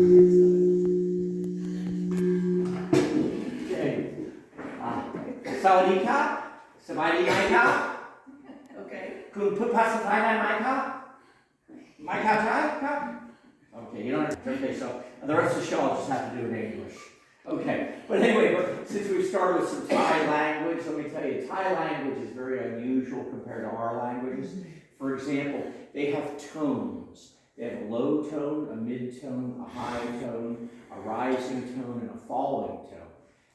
Okay. Sawadee ka? Sabadi mai ka? Okay. Kun put past Thailand mai ka? Mai ka Thai ka? Okay, you don't have to. Okay, so the rest of the show I'll just have to do in English. Okay, but anyway, since we've started with some Thai language, let me tell you, Thai language is very unusual compared to our languages. For example, they have tones. They have a low tone, a mid-tone, a high tone, a rising tone, and a falling tone.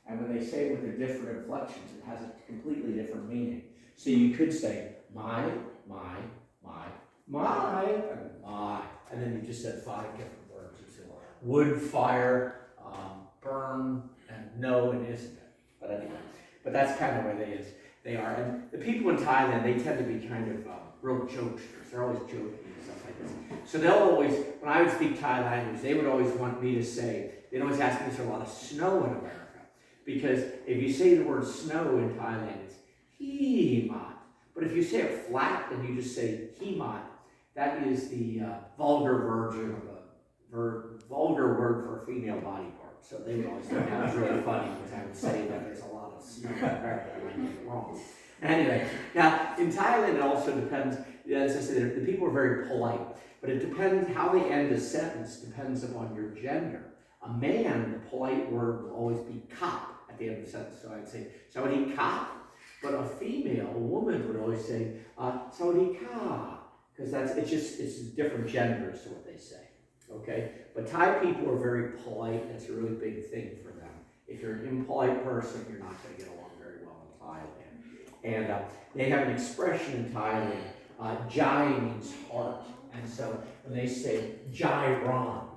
And when they say it with the different inflections, it has a completely different meaning. So you could say, my, and then you just said 5 different words. You said wood, fire, burn, and no, and isn't it. But anyway, but that's kind of the way they are. And the people in Thailand, they tend to be kind of real jokesters. They're always joking and stuff like this. So they'll always, when I would speak Thai language, they would always want me to say, they'd always ask me, is there a lot of snow in America? Because if you say the word snow in Thailand, it's himat. But if you say it flat and you just say himat, that is the vulgar version of a vulgar word for a female body part. So they would always think that was really funny because I would say that there's a lot of snow in America. I might get it wrong. Anyway, now in Thailand it also depends, as I said, the people are very polite, but it depends how they end a sentence depends upon your gender. A man, the polite word will always be kap at the end of the sentence. So I'd say, sawadee kap. But a female, a woman would always say, sawadee ka. Because it's different genders to what they say. Okay? But Thai people are very polite. That's a really big thing for them. If you're an impolite person, you're not going to get along very well in Thailand. And they have an expression in Thailand, jai means heart. And so when they say jai ron,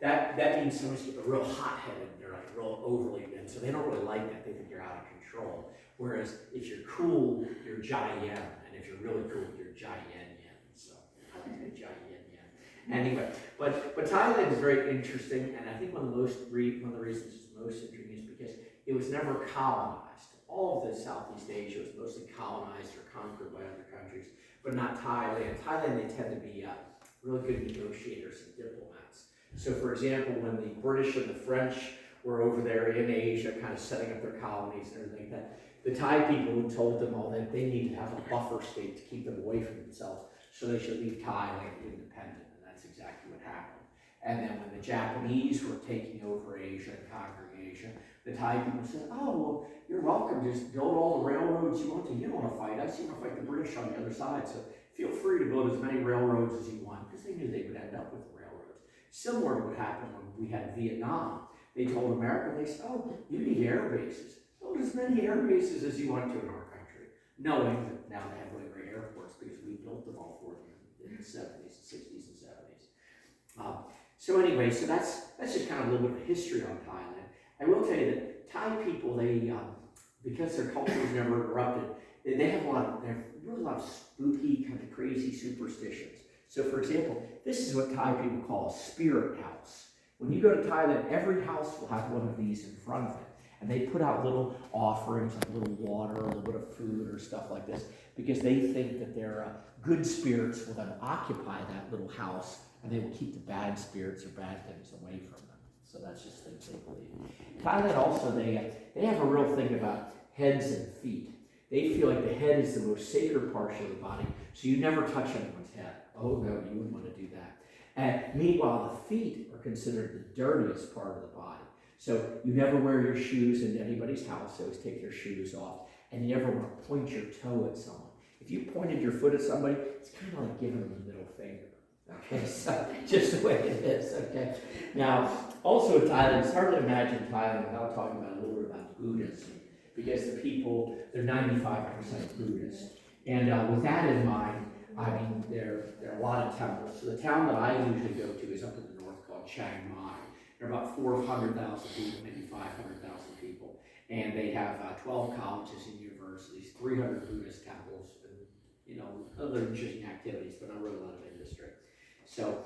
that means someone's real hot-headed, they're like real overly, and so they don't really like that, they think you're out of control. Whereas if you're cool, you're jai yen, and if you're really cool, you're jai yen yen. So I like to jai yen yen. Anyway, but Thailand is very interesting, and I think one of the reasons it's most interesting is because it was never colonized. All of the Southeast Asia was mostly colonized or conquered by other countries, but not Thailand. Thailand, they tend to be really good negotiators and diplomats. So for example, when the British and the French were over there in Asia, kind of setting up their colonies and everything like that, the Thai people had told them all that they needed to have a buffer state to keep them away from themselves, so they should leave Thailand independent, and that's exactly what happened. And then when the Japanese were taking over Asia and conquering Asia, the Thai people said, oh, well, you're welcome, just build all the railroads you want to. You don't want to fight us, you want to fight the British on the other side, so feel free to build as many railroads as you want, because they knew they would end up with railroads. Similar to what happened when we had Vietnam. They told America, they said, oh, you need air bases. Build as many air bases as you want to in our country. Knowing that now they have really great airports because we built them all for them in the 70s, 60s, and 70s. So anyway, so that's just kind of a little bit of history on Thailand. I will tell you that Thai people, they, because their culture was never interrupted, they have really a lot of spooky, kind of crazy superstitions. So for example, this is what Thai people call a spirit house. When you go to Thailand, every house will have one of these in front of it. And they put out little offerings, like a little water, a little bit of food or stuff like this, because they think that their good spirits will then occupy that little house, and they will keep the bad spirits or bad things away from them. So that's just things they believe. Thailand also, they have a real thing about heads and feet. They feel like the head is the most sacred portion of the body, so you never touch anyone's head. Oh no, you wouldn't want to do that. And meanwhile, the feet are considered the dirtiest part of the body. So you never wear your shoes into anybody's house, so always take your shoes off, and you never want to point your toe at someone. If you pointed your foot at somebody, it's kind of like giving them the middle finger. Okay, so just the way it is, okay? Now, also in Thailand, it's hard to imagine Thailand without talking about a little bit about Buddhism, because the people, they're 95% Buddhist. And with that in mind, I mean, there are a lot of temples. So the town that I usually go to is up in the north called Chiang Mai. There are about 400,000 people, maybe 500,000 people. And they have 12 colleges and universities, 300 Buddhist temples, and, other interesting activities, but not really a lot of industry. So,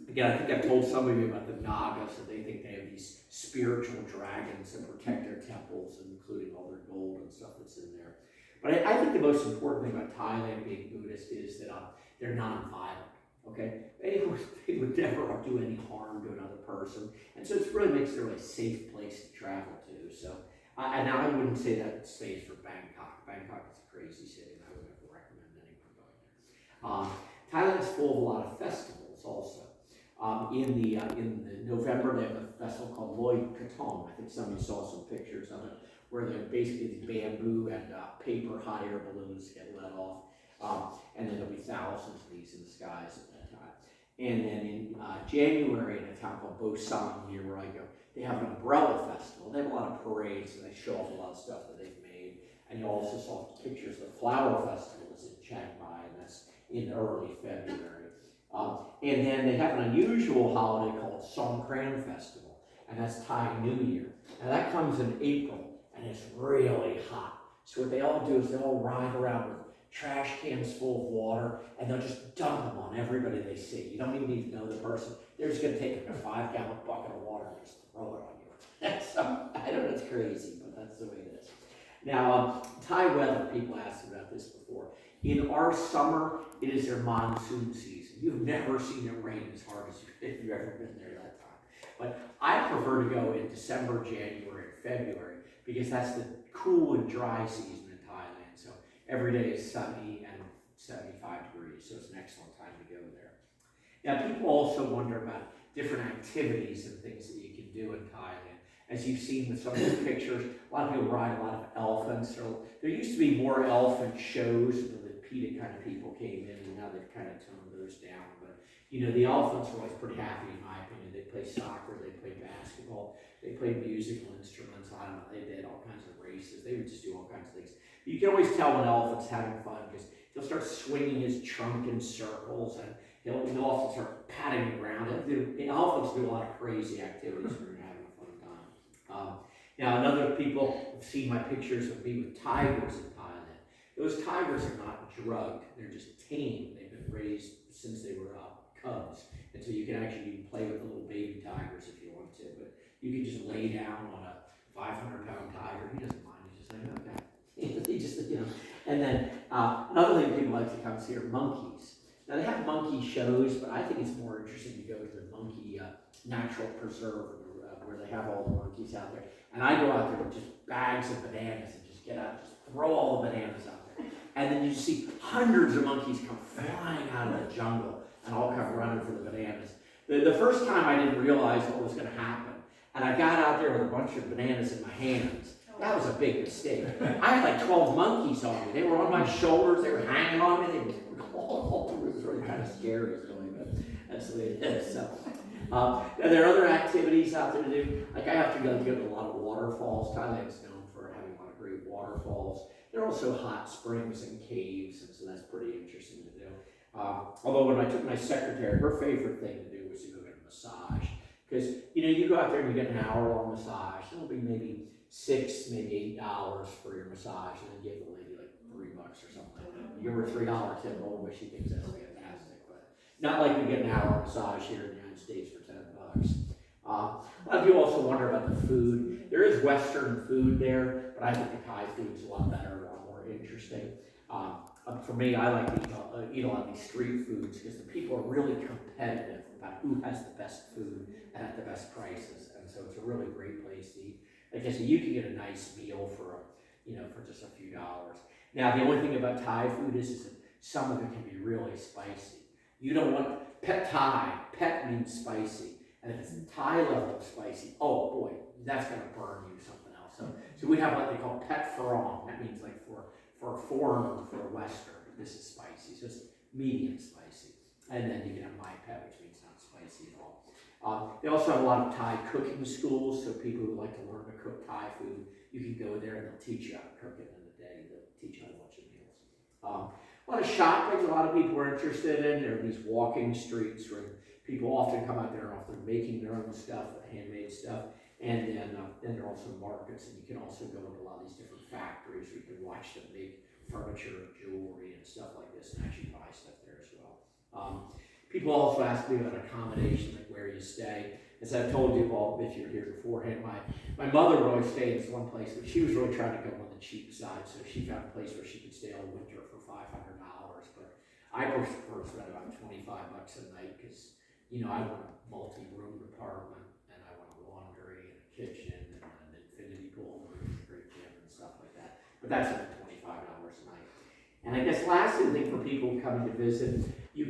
again, I think I've told some of you about the Nagas, that they think they have these spiritual dragons that protect their temples, including all their gold and stuff that's in there. But I think the most important thing about Thailand being Buddhist is that they're non-violent. Okay, they would never do any harm to another person, and so it really makes it a really safe place to travel to. So, and I wouldn't say that stays for Bangkok. Bangkok is a crazy city, and I would never recommend anyone going there. Thailand's full of a lot of festivals also. In the November, they have a festival called Loy Krathong. I think somebody saw some pictures of it, where they're basically these bamboo and paper hot air balloons get let off. And then there'll be thousands of these in the skies at that time. And then in January, in a town called Busan, near where I go, they have an umbrella festival. They have a lot of parades, and they show off a lot of stuff that they've made. And you also saw pictures of the flower festival that's in Chiang Mai, and that's in early February. And then they have an unusual holiday called Songkran Festival, and that's Thai New Year. Now that comes in April, and it's really hot. So what they all do is they all ride around with trash cans full of water, and they'll just dump them on everybody they see. You don't even need to know the person. They're just going to take a 5-gallon bucket of water and just throw it on you. So, I know it's crazy, but that's the way it is. Now, Thai weather, people asked about this before. In our summer, it is their monsoon season. You've never seen it rain as hard as if you've ever been there that time. But I prefer to go in December, January, and February, because that's the cool and dry season in Thailand. So every day is sunny and 75 degrees, so it's an excellent time to go there. Now, people also wonder about different activities and things that you can do in Thailand. As you've seen with some of these pictures, a lot of people ride a lot of elephants. So there used to be more elephant shows until the PETA kind of people came in, and now they've kind of toned those down. But, you know, the elephants are always pretty happy, in my opinion. They play soccer, they play basketball, they play musical instruments. I don't know, they did all kinds of races. They would just do all kinds of things. You can always tell when an elephant's having fun, because he'll start swinging his trunk in circles, and he'll often start patting the ground. The elephants do a lot of crazy activities when you're having a fun time. Now, another people have seen my pictures of me with tigers in Thailand. Those tigers are not drugged; they're just tame. They've been raised since they were cubs, and so you can actually play with the little baby tigers if you want to. But you can just lay down on a 500-pound tiger. He doesn't mind. He's just like, okay. He just, you know. And then another thing people like to come see are monkeys. Now they have monkey shows, but I think it's more interesting to go to the monkey natural preserve where they have all the monkeys out there. And I go out there with just bags of bananas and just get out, just throw all the bananas out there. And then you see hundreds of monkeys come flying out of the jungle and all come running for the bananas. The first time I didn't realize what was going to happen, and I got out there with a bunch of bananas in my hands. That was a big mistake. I had like 12 monkeys on me. They were on my shoulders. They were hanging on me. They were it was really kind of scary, really, but that's the way it is. So, there are other activities out there to do. Like I have to go to a lot of waterfalls. Thailand is known for having a lot of great waterfalls. There are also hot springs and caves, and so that's pretty interesting to do. Although when I took my secretary, her favorite thing to do was to go get a massage. Because, you know, you go out there and you get an hour-long massage. It'll be maybe $6, maybe $8 for your massage, and then give the lady like $3 or something. You give her $3 tip, oh, but she thinks that's fantastic. But not like we get an hour massage here in the United States for $10. A lot of people also wonder about the food. There is Western food there, but I think the Thai food is a lot better, a lot more interesting. For me, I like to eat a lot of these street foods because the people are really competitive about who has the best food and at the best prices, and so it's a really great place to eat. Like I said, you can get a nice meal for just a few dollars. Now, the only thing about Thai food is that some of it can be really spicy. You don't want pet Thai. Pet means spicy, and if it's Thai level of spicy, oh boy, that's going to burn you something else. So we have what they call pet farong. That means like for a foreigner, for a Western, this is spicy. So it's medium spicy. And then you can have my pet, which means not spicy at all. They also have a lot of Thai cooking schools, so people who like to learn to cook Thai food, you can go there and they'll teach you how to cook it in a day. They'll teach you how to watch your meals. A lot of shopping, a lot of people are interested in. There are these walking streets where people often come out there and often making their own stuff, handmade stuff. And then there are also markets, and you can also go into a lot of these different factories where you can watch them make furniture, jewelry, and stuff like this, and actually buy stuff there as well. People also ask me about accommodation, like where you stay. As I've told you all, if you're here beforehand, my mother would always stay in this one place, but she was really trying to go on the cheap side, so she found a place where she could stay all winter for $500. But I prefer to spend about $25 a night because, you know, I want a multi-room apartment and I want a laundry and a kitchen and an infinity pool and a great gym and stuff like that. But that's only $25 a night. And I guess lastly, I think for people coming to visit, you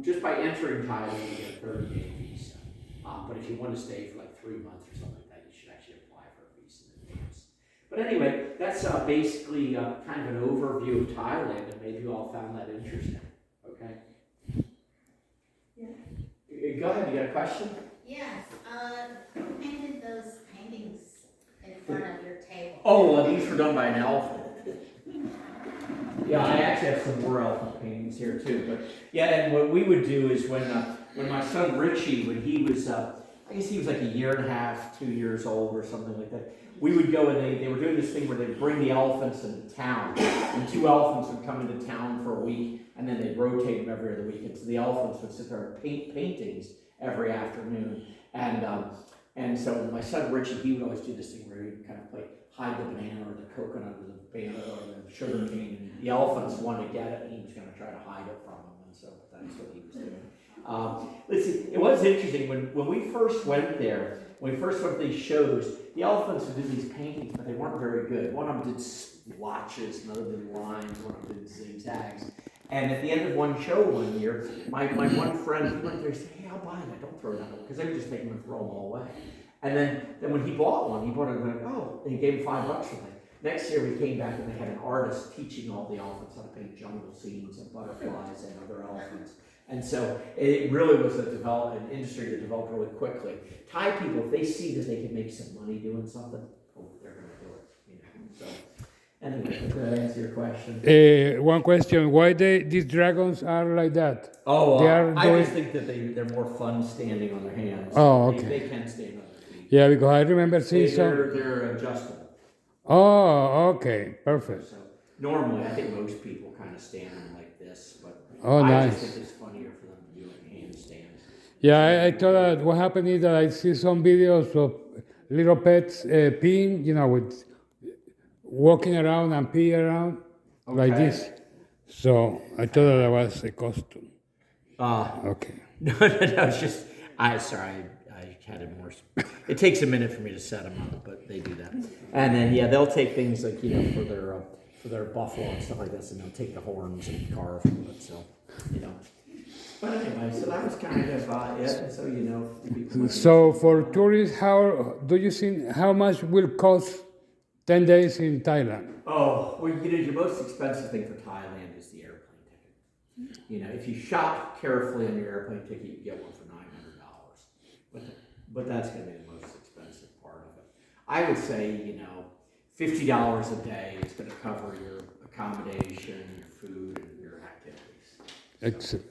just by entering Thailand, you get a 30-day visa. But if you want to stay for like 3 months or something like that, you should actually apply for a visa in advance. But anyway, that's basically kind of an overview of Thailand, and maybe you all found that interesting. Okay? Yeah. Go ahead, you got a question? Yes. Who painted those paintings in front of your table? Oh, well, these were done by an elephant. Yeah, I actually have some more elephant paintings here too. But yeah, and what we would do is when my son Richie, when he was, I guess he was like a year and a half, 2 years old or something like that, we would go and they were doing this thing where they'd bring the elephants into town. And 2 elephants would come into town for a week, and then they'd rotate them every other week. And so the elephants would sit there and paint paintings every afternoon. And so my son Richie, he would always do this thing where he would kind of play hide the banana or the coconut or the banana or the sugar cane. And the elephants wanted to get it, and he was going to try to hide it from them. And so that's what he was doing. Let's see, it was interesting when we first went there. When we first went to these shows, the elephants would do these paintings, but they weren't very good. One of them did splotches, another did lines, one of them did zigzags. And at the end of one show one year, my one friend, he went there and said, hey, I'll buy that, don't throw it out, because they were just making them throw them all away. And then when he bought one, he bought it and went, oh, and he gave him $5 for it. Next year we came back and they had an artist teaching all the elephants how to paint jungle scenes and butterflies and other elephants. And so it really was an industry that developed really quickly. Thai people, if they see that they can make some money doing something, they're going to do it. You know? So anyway, did that answer your question? One question: why these dragons are like that? Oh, I just think that they're more fun standing on their hands. Oh, okay. They can stand on their feet. Yeah, because I remember seeing some. They're adjustable. Oh, okay, perfect. So normally, I think most people kind of stand like this, but Oh, I nice. just think it's funnier for them to do it in handstands. Yeah, I thought that what happened is that I see some videos of little pets peeing, with walking around and peeing around like Okay. this. So I thought that was a costume. Okay. No, it's just, I had it more. It takes a minute for me to set them up, but they do that. And then, yeah, they'll take things like, for their buffalo and stuff like this, and they'll take the horns and carve from it, so, But anyway, so that was kind of it, so, So for tourists, how much will cost 10 days in Thailand? Oh, well, your most expensive thing for Thailand is the airplane ticket. If you shop carefully on your airplane ticket, you get one for $900. But that's going to be the most expensive part of it. I would say, $50 a day is going to cover your accommodation, your food, and your activities. Excellent.